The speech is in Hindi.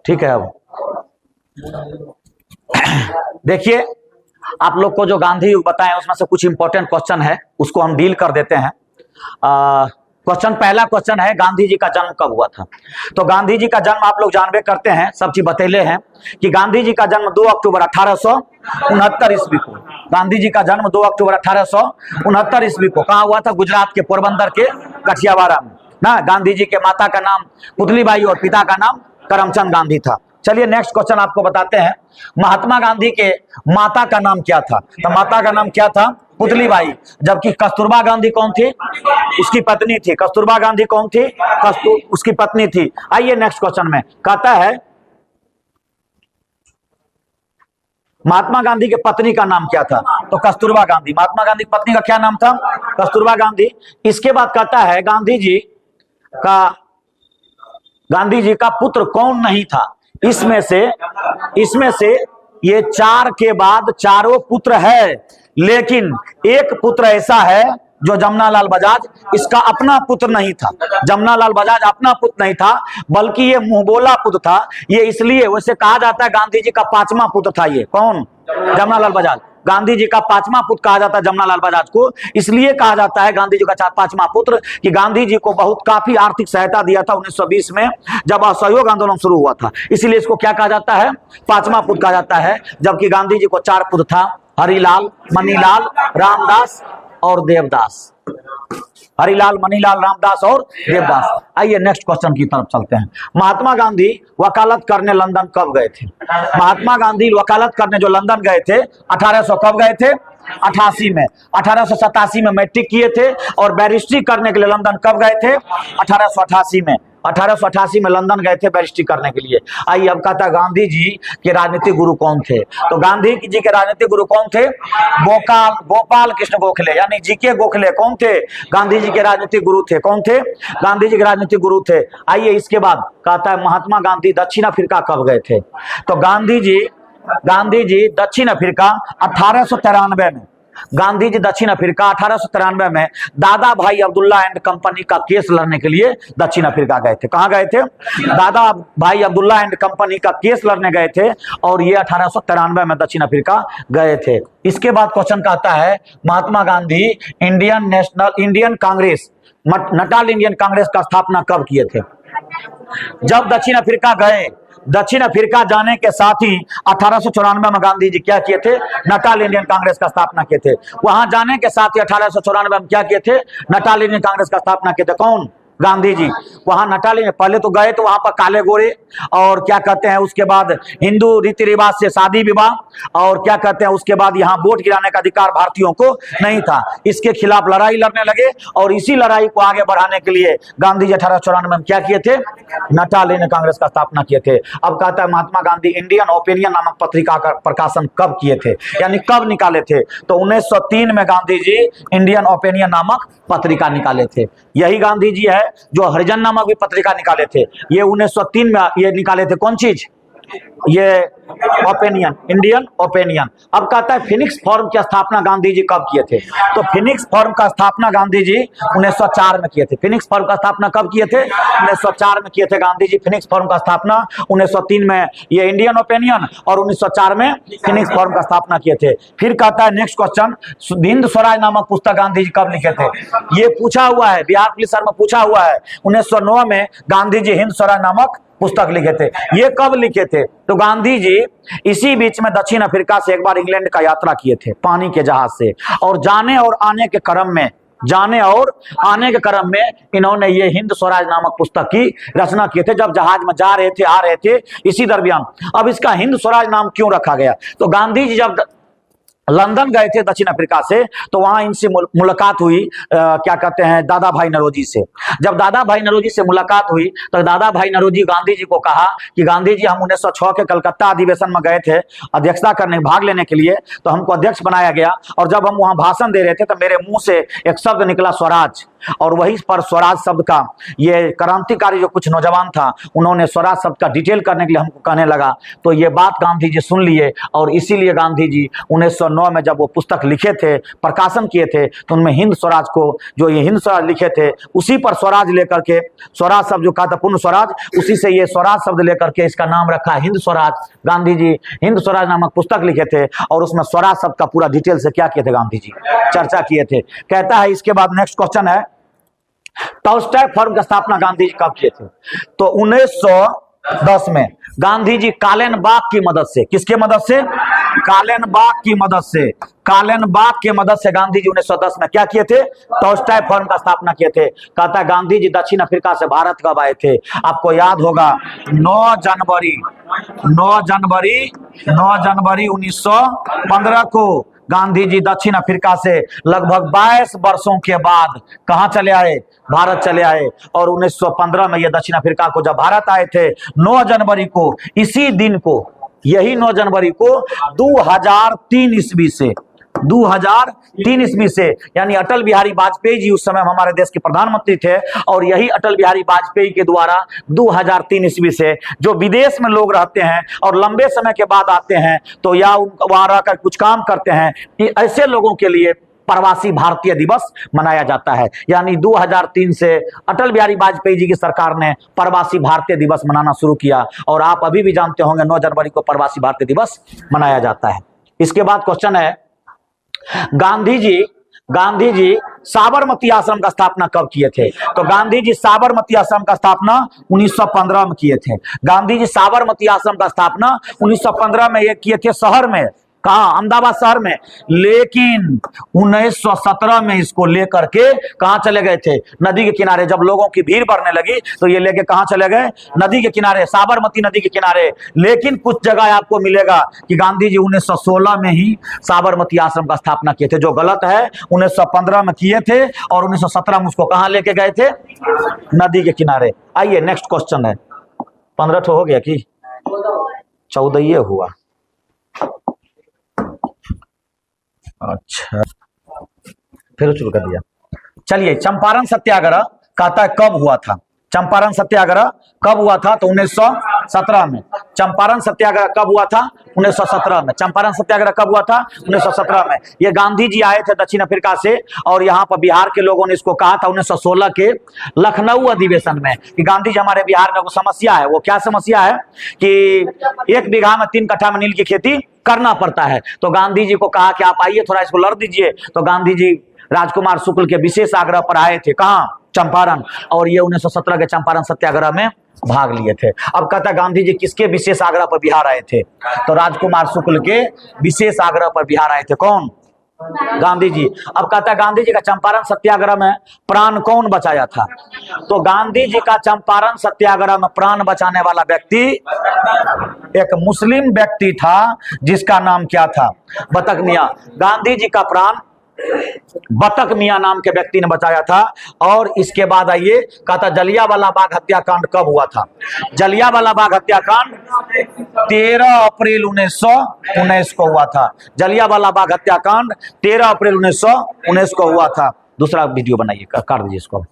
ठीक है। अब देखिए, आप लोग को जो गांधी युग बताए उसमें से कुछ इंपॉर्टेंट क्वेश्चन है, उसको हम डील कर देते हैं। पहला क्वेश्चन है, गांधी जी का जन्म कब हुआ था? तो गांधी जी का जन्म आप लोग जानबे करते हैं, सब चीज बतैले हैं कि गांधी जी का जन्म 2 अक्टूबर 1869 ईस्वी को, गांधी जी का जन्म 2 अक्टूबर 1869 ईस्वी को कहाँ हुआ था? गुजरात के पोरबंदर के कठियावाड़ा में ना। गांधी जी के माता का नाम पुतलीबाई और पिता का नाम करमचंद गांधी था। चलिए नेक्स्ट क्वेश्चन आपको बताते हैं, महात्मा गांधी के माता का नाम क्या था? तो माता का नाम क्या था? पुतलीबाई। जबकि कस्तूरबा गांधी कौन थी? उसकी पत्नी थी। कस्तूरबा गांधी कौन थी? उसकी पत्नी थी। आइए नेक्स्ट क्वेश्चन में कहता है, महात्मा गांधी के पत्नी का नाम क्या था? तो कस्तूरबा गांधी। महात्मा गांधी की पत्नी का क्या नाम था? कस्तूरबा गांधी। इसके बाद कहता है, गांधी जी का पुत्र कौन नहीं था? इसमें से ये 4 के बाद चारों पुत्र है, लेकिन एक पुत्र ऐसा है जो जमनालाल बजाज, इसका अपना पुत्र नहीं था। जमनालाल बजाज अपना पुत्र नहीं था, बल्कि ये मुंहबोला पुत्र था। ये इसलिए वैसे कहा जाता है गांधी जी का 5वां पुत्र था। ये कौन? जमनालाल बजाज। गांधी जी का 5वां पुत्र कहा जाता है जमनालाल बजाज को। इसलिए कहा जाता है गांधी जी का 5वां पुत्र कि गांधी जी को काफी आर्थिक सहायता दिया था 1920 में, जब असहयोग आंदोलन शुरू हुआ था। इसीलिए इसको क्या कहा जाता है? 5वां पुत्र कहा जाता है। जबकि गांधी जी को 4 पुत्र था, हरिलाल, मनीलाल, रामदास और देवदास। हरिलाल, मनीलाल, रामदास और देवदास। आइए नेक्स्ट क्वेश्चन की तरफ चलते हैं। महात्मा गांधी वकालत करने लंदन कब गए थे? महात्मा गांधी वकालत करने जो लंदन गए थे 1800 कब गए थे? 88 में। 1887 में मैट्रिक किए थे और बैरिस्ट्री करने के लिए लंदन कब गए थे? 1888 में। 1888 में लंदन गए थे बैरिस्ट्री करने के लिए। आइए अब कहता है, गांधी जी के राजनीतिक गुरु कौन थे? तो गांधी जी के राजनीतिक गुरु कौन थे? गोपाल कृष्ण गोखले, यानी जीके गोखले कौन थे? गांधी जी के राजनीतिक गुरु थे। कौन थे? गांधी जी के राजनीतिक गुरु थे। आइए इसके बाद कहता है, महात्मा गांधी दक्षिण अफ्रीका कब गए थे? तो गांधी जी दक्षिण अफ्रीका 1893 में, गांधी जी दक्षिण अफ्रीका 1893 में दादा भाई अब्दुल्ला एंड कंपनी का केस लड़ने के लिए दक्षिण अफ्रीका गए थे। कहां गए थे? दादा भाई अब्दुल्ला एंड कंपनी का केस लड़ने गए थे और ये 1893 में दक्षिण अफ्रीका गए थे। इसके बाद क्वेश्चन कहता है, Mahatma Gandhi Indian Congress, Natal Indian Congress का स्थापना कब किए थे? जब दक्षिण अफ्रीका गए, दक्षिण अफ्रीका जाने के साथ ही 1894 में गांधी जी क्या किए थे? नटाल इंडियन कांग्रेस का स्थापना किए थे। वहां जाने के साथ ही 1894 में क्या किए थे? नटाल इंडियन कांग्रेस का स्थापना किए थे। कौन? गांधी जी। वहां नटाल पहले तो गए तो वहां पर काले गोरे और क्या कहते हैं, उसके बाद हिंदू रीति रिवाज से शादी विवाह और क्या कहते हैं, उसके बाद यहाँ वोट गिराने का अधिकार भारतीयों को नहीं था। इसके खिलाफ लड़ाई लड़ने लगे और इसी लड़ाई को आगे बढ़ाने के लिए गांधी जी 1894 में क्या किए थे? नटाल इंडियन कांग्रेस का स्थापना किए थे। अब कहता है, महात्मा गांधी इंडियन ओपिनियन नामक पत्रिका का प्रकाशन कब किए थे, यानी कब निकाले थे? तो 1903 में गांधी जी इंडियन ओपिनियन नामक पत्रिका निकाले थे। यही गांधी जी है जो हरिजन नामक भी पत्रिका निकाले थे। ये 1903 में ये निकाले थे। कौन चीज? ये ओपिनियन, इंडियन ओपिनियन। अब कहता है, फिनिक्स फॉर्म की स्थापना गांधी जी कब किए थे? तो फिनिक्स फॉर्म का स्थापना गांधी जी 1904 में किए थे। फिनिक्स फॉर्म का स्थापना कब किए थे? 1904 में किए थे गांधी जी फिनिक्स फॉर्म का स्थापना। 1903 में ये इंडियन ओपिनियन और 1904 में फिनिक्स फॉर्म का स्थापना किए थे। फिर कहता है नेक्स्ट क्वेश्चन, हिंद स्वराज नामक पुस्तक गांधी जी कब लिखे थे? ये पूछा हुआ है, बिहार पुलिस में पूछा हुआ है। 1909 में गांधी जी हिंद स्वराज नामक पुस्तक लिखे थे। ये कब लिखे थे? तो गांधी जी इसी बीच में दक्षिण अफ्रीका से एक बार इंग्लैंड का यात्रा किए थे पानी के जहाज से, और जाने और आने के क्रम में इन्होंने ये हिंद स्वराज नामक पुस्तक की रचना किए थे। जब जहाज में जा रहे थे, आ रहे थे इसी दरमियान। अब इसका हिंद स्वराज नाम क्यों रखा गया? तो गांधी जी जब लंदन गए थे दक्षिण अफ्रीका से, तो वहां इनसे मुलाकात हुई क्या कहते हैं, दादा भाई नौरोजी से। जब दादा भाई नौरोजी से मुलाकात हुई तो दादा भाई नौरोजी गांधी जी को कहा कि गांधी जी, हम 1906 के कलकत्ता अधिवेशन में गए थे अध्यक्षता करने, भाग लेने के लिए, तो हमको अध्यक्ष बनाया गया और जब हम वहां भाषण दे रहे थे तो मेरे मुंह से एक शब्द निकला, स्वराज। और वहीं पर स्वराज शब्द का ये क्रांतिकारी जो कुछ नौजवान था, उन्होंने स्वराज शब्द का डिटेल करने के लिए हमको कहने लगा। तो ये बात गांधी जी सुन लिए और इसीलिए गांधी जी 1909 में जब वो पुस्तक लिखे थे, प्रकाशन किए थे, तो उनमें हिंद स्वराज को, जो ये हिंद स्वराज लिखे थे, उसी पर स्वराज लेकर के, स्वराज शब्द जो कहा था पूर्ण स्वराज, उसी से ये स्वराज शब्द लेकर के इसका नाम रखा हिंद स्वराज। गांधी जी हिंद स्वराज नामक पुस्तक लिखे थे और उसमें स्वराज शब्द का पूरा डिटेल से क्या किए थे गांधी जी, चर्चा किए थे। कहता है इसके बाद नेक्स्ट क्वेश्चन है, टॉल्स्टॉय फर्म की स्थापना गांधी जी कब किए थे? तो 1910 में गांधी जी कालेनबाग की मदद से, किसके मदद से? कालेनबाग की मदद से, कालेनबाग की मदद से गांधी जी 1910 में क्या किए थे? टॉल्स्टॉय फर्म का स्थापना किए थे। कहता है गांधी जी दक्षिण अफ्रीका से भारत कब आए थे? आपको याद होगा 9 जनवरी 1915 को गांधी जी दक्षिण अफ्रीका से लगभग 22 वर्षों के बाद कहां चले आए? भारत चले आए। और 1915 में ये दक्षिण अफ्रीका को जब भारत आए थे 9 जनवरी को, इसी दिन को, यही 9 जनवरी को 2003 ईस्वी से, 2003 ईस्वी से, यानी अटल बिहारी वाजपेयी जी उस समय हमारे देश के प्रधानमंत्री थे, और यही अटल बिहारी वाजपेयी के द्वारा 2003 ईस्वी से जो विदेश में लोग रहते हैं और लंबे समय के बाद आते हैं, तो या वहां रहकर कुछ काम करते हैं, ऐसे लोगों के लिए प्रवासी भारतीय दिवस मनाया जाता है। यानी 2003 से अटल बिहारी वाजपेयी जी की सरकार ने प्रवासी भारतीय दिवस मनाना शुरू किया, और आप अभी भी जानते होंगे 9 जनवरी को प्रवासी भारतीय दिवस मनाया जाता है। इसके बाद क्वेश्चन है, गांधी जी साबरमती आश्रम का स्थापना कब किए थे? तो गांधी जी साबरमती आश्रम का स्थापना 1915 में किए थे। गांधी जी साबरमती आश्रम का स्थापना 1915 में ये किए थे, शहर में, कहा? अहमदाबाद शहर में। लेकिन 1917 में इसको लेकर के कहां चले गए थे? नदी के किनारे। जब लोगों की भीड़ बढ़ने लगी तो ये लेके कहां चले गए? नदी के किनारे, साबरमती नदी के किनारे। लेकिन कुछ जगह आपको मिलेगा कि गांधी जी 1916 में ही साबरमती आश्रम का स्थापना किए थे, जो गलत है। 1915 में किए थे और 1917 में उसको कहां लेके गए थे? नदी के किनारे। आइए नेक्स्ट क्वेश्चन है। 15 हो गया कि 14 हुआ? अच्छा, फिर शुरू कर दिया। चलिए, चंपारण सत्याग्रह कहता है कब हुआ था? चंपारण सत्याग्रह कब हुआ था? तो 1917 में। चंपारण सत्याग्रह कब हुआ था? 1917 में। चंपारण सत्याग्रह कब हुआ था? 1917 में। ये गांधी जी आए थे दक्षिण अफ्रीका से, और यहाँ पर बिहार के लोगों ने इसको कहा था 1916 के लखनऊ अधिवेशन में कि गांधी जी हमारे बिहार में वो समस्या है। वो क्या समस्या है? कि 1 बीघा में 3 कट्ठा में नील की खेती करना पड़ता है। तो गांधी जी को कहा कि आप आइए थोड़ा इसको लड़ दीजिए। तो गांधी जी राजकुमार शुक्ल के विशेष आग्रह पर आए थे, कहां? चंपारण। और ये 1917 के चंपारण सत्याग्रह में भाग लिए थे। अब कहता है गांधी जी किसके विशेष आग्रह पर बिहार आए थे? तो राजकुमार शुक्ल के विशेष आग्रह पर बिहार आए थे। कौन? गांधी जी। अब कहता है गांधी जी का चंपारण सत्याग्रह में प्राण कौन बचाया था? तो गांधी जी का चंपारण सत्याग्रह में प्राण बचाने वाला व्यक्ति एक मुस्लिम व्यक्ति था, जिसका नाम क्या था? बतक मियां। गांधी जी का प्राण बतक मियां नाम के व्यक्ति ने बचाया था। और इसके बाद आइए, कहता जलियांवाला बाग हत्याकांड कब हुआ था? जलियांवाला बाग हत्याकांड 13 अप्रैल 1919 को हुआ था। जलियांवाला बाग हत्याकांड 13 अप्रैल 1919 को हुआ था। दूसरा वीडियो बनाइए, काट दीजिए इसको।